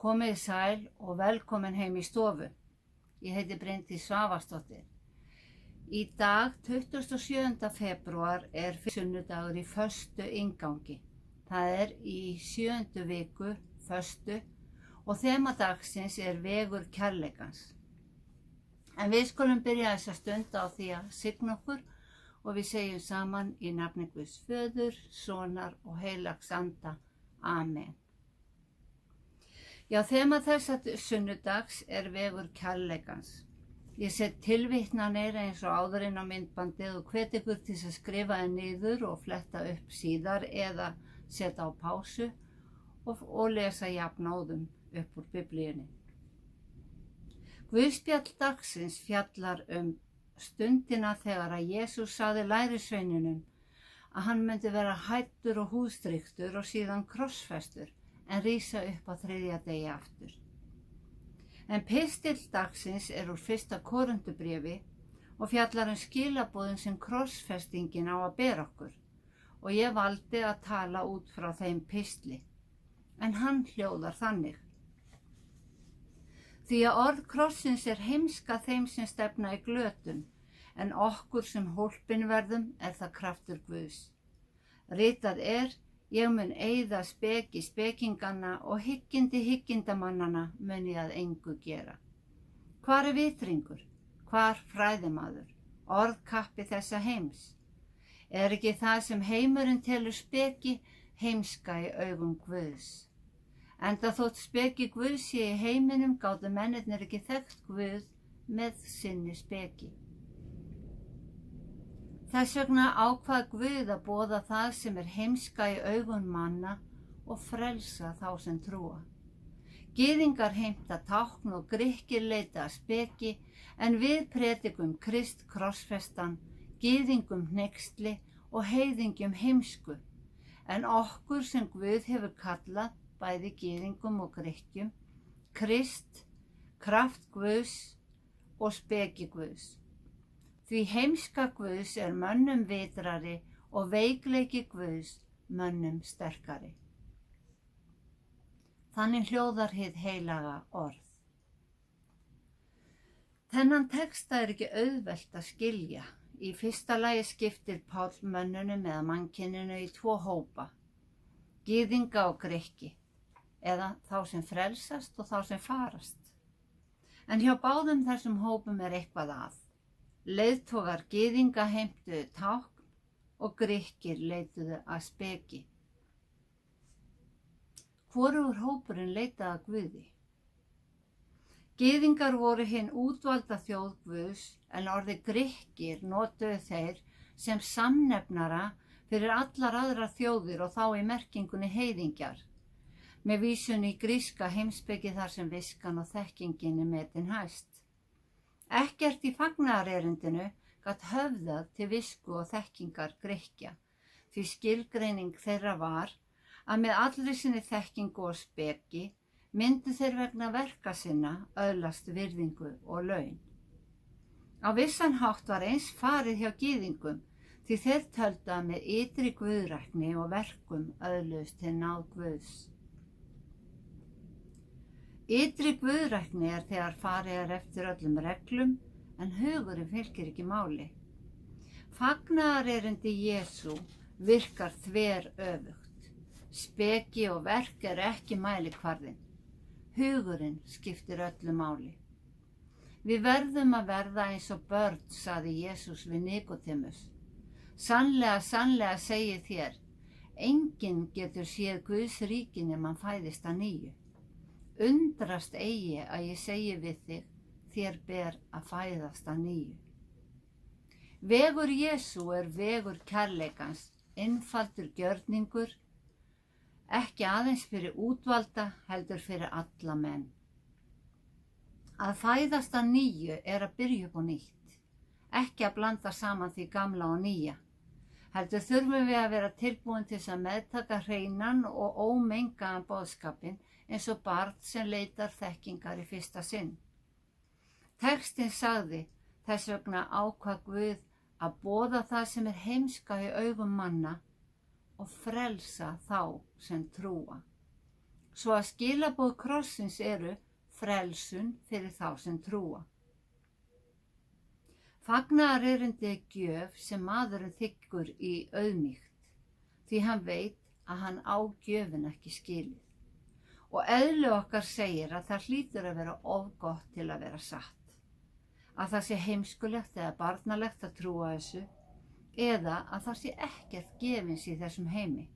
Komið sæl og velkomin heim í stofu. Ég heiti Bryndís Svavarsdóttir. Í dag, 27. febrúar, er sunnudagur í föstu inngangi. Það er í 7. viku föstu og þema dagsins er vegur kærleikans. En við skulum byrja þessa stund á því að signa okkur og við segjum saman í nafni Guðs Föður, Sonar og Heilags Anda. Amen. Já, þema þessa sunnudags er vegur kærleikans. Ég set tilvitnanir eins og áður inn á myndbandið og hvet ykkur til að skrifa það niður og fletta upp síðar eða setja á pásu og lesa jafnóðum upp úr Biblíunni. Guðspjall dagsins fjallar stundina þegar að Jesús sagði lærisveinunum að hann myndi vera hæddur og húðstryktur og síðan krossfestur en rísa upp á 3. degi aftur. En pistill dagsins er úr 1. Korintubréfi og fjallar skilaboðin sem krossfestingin á að bera okkur og ég valdi að tala út frá þeim pistli, en hann hljóðar þannig. Því að orð krossins er heimska þeim sem stefna í glötun, en okkur sem hólpin verðum er það kraftur Guðs. Ritað er, ég mun eyða speki spekinganna og hyggindi hyggindamannana mun ég að engu gera. Hvar er vitringur? Hvar fræðimaður? Orðkappi þessa heims? Er ekki það sem heimurinn telur speki heimska í augum Guðs? Enda þótt speki Guðs sé í heiminum gátu mennirnir ekki þekkt Guð með sinni speki. Þess vegna ákvað Guð að boða það sem er heimska í augum manna og frelsa þá sem trúa. Gyðingar heimta tákn og Grikkir leita að speki, en við predikum Krist krossfestan, gyðingum hneyksli og heiðingjum heimsku, en okkur sem Guð hefur kallað, bæði gyðingum og Grikkjum, Krist, kraft Guðs og speki Guðs. Því heimska Guðs er mönnum vitrari og veikleiki Guðs mönnum sterkari. Þannig hljóðar hið heilaga orð. Þennan texta er ekki auðvelt að skilja. Í fyrsta lagi skiptir Páll mönnunum eða mannkyninu í 2 hópa, gyðinga og Grikki, eða þá sem frelsast og þá sem farast. En hjá báðum þessum hópum er eitthvað að. Leiðtogar gyðinga heimtuðu tákn og Grikkir leituðu að speki. Hvorugur hópurinn leitaði að Guði. Gyðingar voru hinn útvalda þjóð Guðs, en orðið Grikkir notuðu þeir sem samnefnara fyrir allar aðrar þjóðir og þá í merkingunni heiðingjar, með vísun í gríska heimspeki þar sem viskan og þekkingin er metin hæst. Ekkert í fagnaðarerindinu gat höfðað til visku og þekkingar Grikkja, því skilgreining þeirra var að með allri sinni þekkingu og speki myndu þeir vegna verka sinna öðlast virðingu og laun. Á vissan hátt var eins farið hjá gyðingum, því þeir töldu að með ytri guðrækni og verkum öðluðust til náð Guðs. Ytri guðrækni er þegar farið er eftir öllum reglum, en hugurinn fylgir ekki máli. Fagnaðarerindi Jesú virkar þveröfugt. Speki og verk er ekki mælikvarðinn. Hugurinn skiptir öllu máli. Við verðum að verða eins og börn, sagði Jesús við Nikodémus. Sannlega, sannlega segi þér, enginn getur séð Guðs ríki nema hann fæðist að nýju. Undrast eigi að ég segi við þig, þér ber að fæðast að nýju. Vegur Jesú er vegur kærleikans, einfaldur gjörningur, ekki aðeins fyrir útvalda, heldur fyrir alla menn. Að fæðast að nýju er að byrja upp á nýtt, ekki að blanda saman því gamla og nýja. Heldur þurfum við að vera tilbúin til að meðtaka hreinan og ómengaðan boðskapinn eins og barn sem leitar þekkingar í fyrsta sinn. Textinn sagði, þess vegna ákvað Guð að boða það sem er heimska í augum manna og frelsa þá sem trúa. svo að skilaboð krossins eru frelsun fyrir þá sem trúa. Fagnaðarerindið er gjöf sem maðurinn þiggur í auðmýkt, því hann veit að hann á gjöfin ekki skilið. Og eðli okkar segir að það hlýtur að vera of gott til að vera satt, að það sé heimskulegt eða barnalegt að trúa þessu, eða að það sé ekkert gefins í þessum heimi.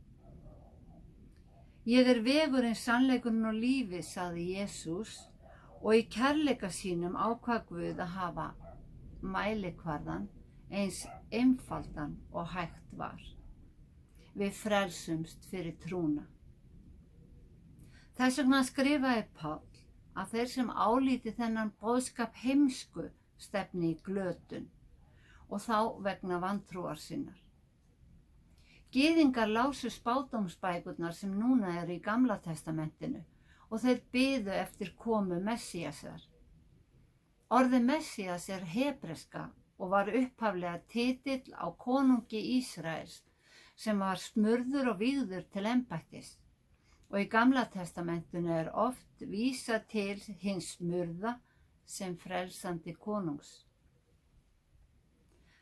Ég er vegurinn, sannleikurinn og lífið, sagði Jesús, og í kærleika sínum ákvað Guð að hafa mælikvarðan eins einfaldan og hægt var. Við frelsumst fyrir trúna. Þess vegna skrifaði Páll að þeir sem álíti þennan boðskap heimsku stefni í glötun og þá vegna vantrúar sinnar. Gyðingar lásu spádómsbækurnar sem núna eru í Gamla testamentinu og þeir biðu eftir komu Messíasar. Orðið Messías er hebreska og var upphaflega titill á konungi Ísraels sem var smurður og vígður til embættis. Og í Gamla testamentinu er oft vísað til hins smurða sem frelsandi konungs.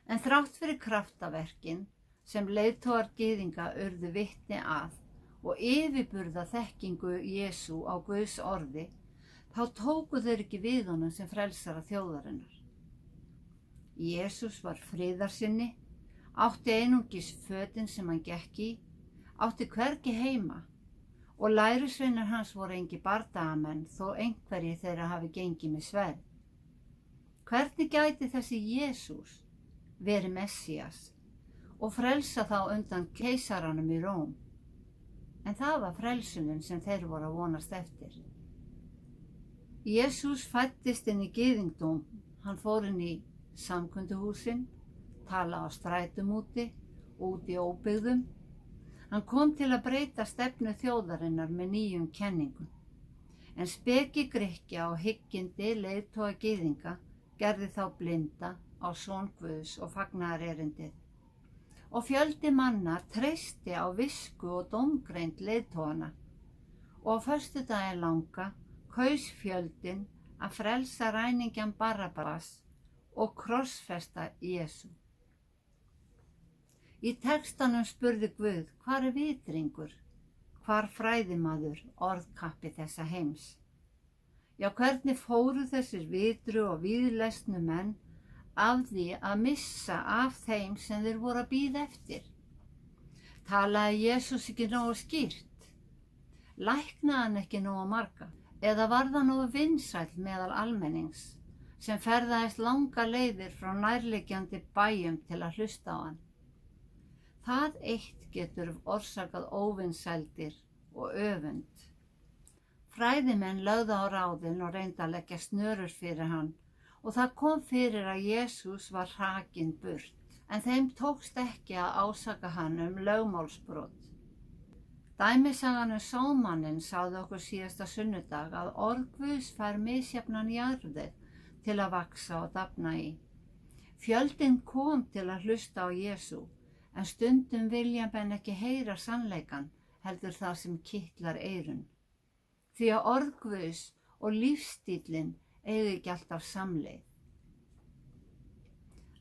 En þrátt fyrir kraftaverkin sem leiðtogar gyðinga urðu vitni að og yfirburða þekkingu Jesú á Guðs orði, þá tóku þeir ekki við honum sem frelsara þjóðarinnar. Jesús var friðarsinni, átti einungis fötin sem hann gekk í, átti hvergi heima og lærisveinar hans voru engi bardagamenn þó einhverji þeirra hafi gengið með sverð. Hvernig gæti þessi Jesús verið Messías og frelsa þá undan keisaranum í Róm? En það var frelsunin sem þeir voru að vonast eftir. Jesús fæddist inn í gyðingdóm, hann fór inn í samkunduhúsin, tala á strætum úti í óbyggðum. Hann kom til að breyta stefnu þjóðarinnar með nýjum kenningum. En speki Grikkja og hyggindi leiðtoga gyðinga gerði þá blinda á son Guðs og fagnaðarerindið. Og fjöldi manna treysti á visku og dómgreind leiðtogana og á föstudaginn langa kaus fjöldinn að frelsa ræningjan Barabbas og krossfesta Jesú. Í textanum spurði Guð, hvar er vitringur, hvar fræðimaður, orðkappi þessa heims? Já, hvernig fóru þessir vitru og víðlesnu menn af því að missa af þeim sem þeir voru að bíða eftir? Talaði Jesús ekki nógu skýrt? Læknaði hann ekki nógu marga? Eða var það nógu vinsæll meðal almennings sem ferðaðist langa leiðir frá nærliggjandi bæjum til að hlusta á hann? Það eitt getur orsakað óvinsældir og öfund. Fræðimenn lögðu á ráðin og reyndu að leggja snörur fyrir hann og það kom fyrir að Jesús var hrakinn burt, en þeim tókst ekki að ásaka hann lögmálsbrot. Dæmisagan sómanninn sagði okkur síðasta sunnudag að orð Guðs fær misjafnan jarðveg til að vaxa og dafna í. Fjöldinn kom til að hlusta á Jesú, en stundum vilja menn ekki heyra sannleikan, heldur það sem kitlar eyrun. Því að orð Guðs og lífsstíllinn eiga ekki alltaf samleið.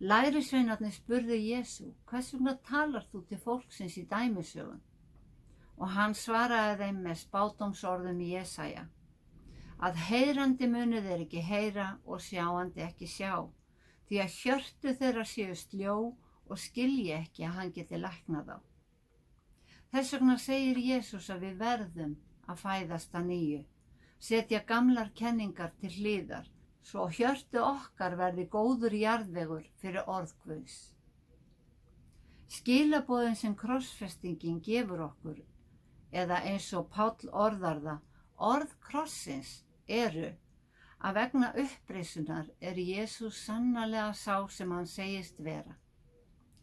Lærisveinarnir spurðu Jesú, hvers vegna talar þú til fólksins í dæmisögun? Og hann svaraði þeim með spádómsorðum í Jesaja, að heyrandi munu þeir ekki heyra og sjáandi ekki sjá, því að hjörtu þeirra séu sljó og skilji ekki að hann geti læknað þá. Þess vegna segir Jesús að við verðum að fæðast að nýju, setja gamlar kenningar til hliðar, svo hjörtu okkar verði góður jarðvegur fyrir orð Guðs. Skilaboðin sem krossfestingin gefur okkur, eða eins og Páll orðar það, orð krossins eru að vegna uppreisunar er Jesús sannarlega sá sem hann segist vera.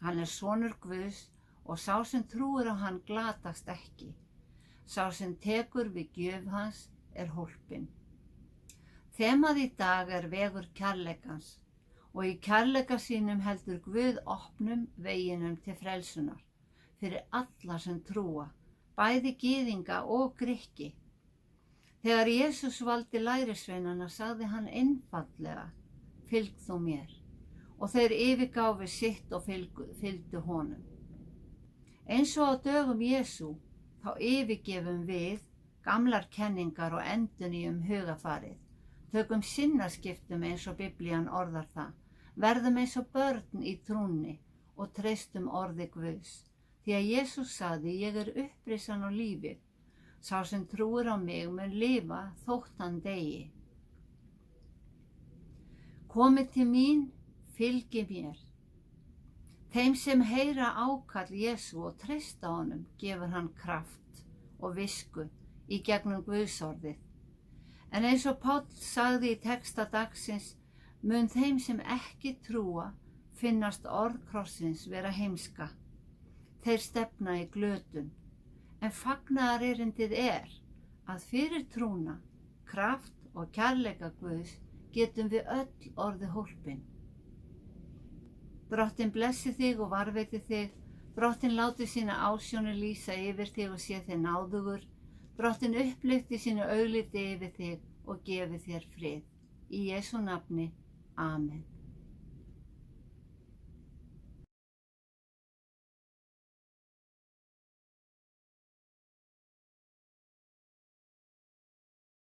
Hann er sonur Guðs og sá sem trúir á hann glatast ekki. Sá sem tekur við gjöf hans er hólpinn. Þemað í dag er vegur kærleikans og í kærleika sínum heldur Guð opnum veginum til frelsunar fyrir alla sem trúa, bæði gyðinga og Grikki. Þegar Jesús valdi lærisveinana sagði hann einfaldlega, fylg þú mér, og þeir yfirgáfu sitt og fylgdu honum. Eins og á dögum Jesú, þá yfirgefum við gamlar kenningar og endurnýjum hugafarið, tökum sinnaskiptum eins og Biblían orðar það, verðum eins og börn í trúnni og treystum orði Guðs, því að Jesús sagði, ég er upprisan og lífið, sá sem trúir á mig mun lifa þótt hann deyi. Komið til mín, fylgi mér. Þeim sem heyra ákall Jesú og treysta honum gefur hann kraft og visku í gegnum Guðsorðið. En eins og Páll sagði í texta dagsins, mun þeim sem ekki trúa finnast orð krossins vera heimska. Þeir stefna í glötun, en fagnaðarerindið að fyrir trúna, kraft og kærleika Guðs getum við öll orðið hólpin. Drottinn blessi þig og varveiti þig, Drottinn láti sína ásjónu lýsa yfir þig og sé þig náðugur, Drottinn upplyfti sínu augliti yfir þig og gefi þér frið. Í Jesú nafni, amen.